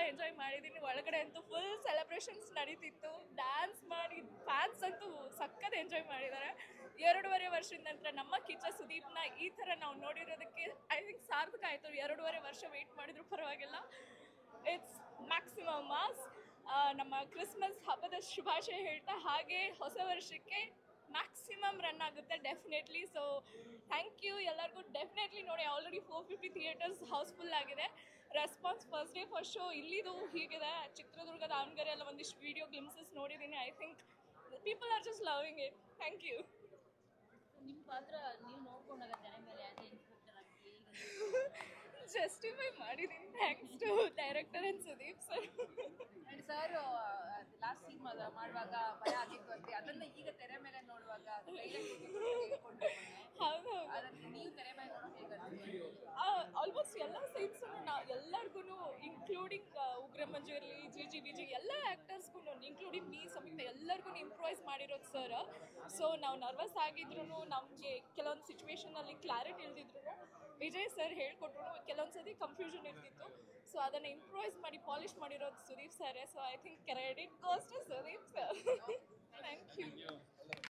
Enjoy ಮಾಡಿದ್ದೀನಿ. ಒಳಗಡೆ ಅಂತೂ ಫುಲ್ ಸೆಲೆಬ್ರೇಷನ್ಸ್ ನಡೀತಿತ್ತು, ಡ್ಯಾನ್ಸ್ ಮಾಡಿ ಫ್ಯಾನ್ಸ್ ಅಂತೂ ಸಖತ್ ಎಂಜಾಯ್ ಮಾಡಿದ್ದಾರೆ. 2.5 ವರ್ಷದ ನಂತರ ನಮ್ಮ ಕಿಚ್ಚ ಸುದೀಪ್ನ ಈ ಥರ ನಾವು ನೋಡಿರೋದಕ್ಕೆ ಐ ಥಿಂಕ್ ಸಾರ್ಥಕ ಆಯಿತು. 2.5 ವರ್ಷ ವೆಯ್ಟ್ ಮಾಡಿದ್ರು ಪರವಾಗಿಲ್ಲ. It's maximum mass. ನಮ್ಮ ಕ್ರಿಸ್ಮಸ್ ಹಬ್ಬದ ಶುಭಾಶಯ ಹೇಳ್ತಾ ಹಾಗೆ ಹೊಸ ವರ್ಷಕ್ಕೆ ಮ್ಯಾಕ್ಸಿಮಮ್ ರನ್ ಆಗುತ್ತೆ ಡೆಫಿನೆಟ್ಲಿ. ಸೊ ಥ್ಯಾಂಕ್ ಯು ಎಲ್ಲರಿಗೂ. ಡೆಫಿನೆಟ್ಲಿ ನೋಡಿ, ಆಲ್ರೆಡಿ 450 ಥಿಯೇಟರ್ಸ್ ಹೌಸ್ಫುಲ್ ಆಗಿದೆ. Response first day first show ಇಲ್ಲಿದು ಹೀಗಿದೆ. ಚಿತ್ರದುರ್ಗ, ದಾವಣಗೆರೆ ಎಲ್ಲ ಒಂದಿಷ್ಟು ವಿಡಿಯೋ ಗ್ಲಿಮ್ಸಸ್ ನೋಡಿದ್ದೀನಿ. I think people are just loving it. Thank you. ನಿಮ್ಮ ಪಾತ್ರ ನೀವು ನೋಡ್ಕೊಂಡಾಗ ತೆರೆ ಮೇಲೆ ಆ್ಯಸ್ ಇನ್ಸ್ಪೆಕ್ಟರ್ ಆಗಿ ಜಸ್ಟಿಫೈ ಮಾಡಿದ್ದೀನಿ. Thanks to director and Sudeep sir. And sir last scene ಮಾಡುವಾಗ ಭಯ ಆಗಿತ್ತು ಅಂತೆ, ಅದನ್ನು ಈಗ ತೆರೆ ಮೇಲೆ ನೋಡುವಾಗ ಹೌದು, ಅದನ್ನು ನೀವು ತೆರೆ ಮೇಲೆ ನೋಡೋಕೆ ಹೇಗೆ? ಆಲ್ಮೋಸ್ಟ್ ಎಲ್ಲ ಸೀನ್ಸು ಎಲ್ಲರಿಗೂ, ಇನ್ಕ್ಲೂಡಿಂಗ್ ಉಗ್ರ ಮಂಜು ಇರಲಿ, ಜಿ ಎಲ್ಲ ಆ್ಯಕ್ಟರ್ಸ್ಗೂ, ಇನ್ಕ್ಲೂಡಿಂಗ್ ಮೀ ಸಮೇತ ಎಲ್ಲರಿಗೂ ಇಂಪ್ರೂವೈಸ್ ಮಾಡಿರೋದು ಸರ್. ಸೊ ನಾವು ನರ್ವಸ್ ಆಗಿದ್ರು, ನಮಗೆ ಕೆಲವೊಂದು ಸಿಚುವೇಶನಲ್ಲಿ ಕ್ಲಾರಿಟಿ ಇಲ್ದಿದ್ರು ವಿಜಯ್ ಸರ್ ಹೇಳ್ಕೊಟ್ರು. ಕೆಲವೊಂದು ಸತಿ ಕನ್ಫ್ಯೂಷನ್ ಇರ್ತಿತ್ತು. ಸೊ ಅದನ್ನು ಇಂಪ್ರೂವೈಸ್ ಮಾಡಿ ಪಾಲಿಷ್ ಮಾಡಿರೋದು Sudeep sir. So I think credit goes to Sudeep sir. Thank you.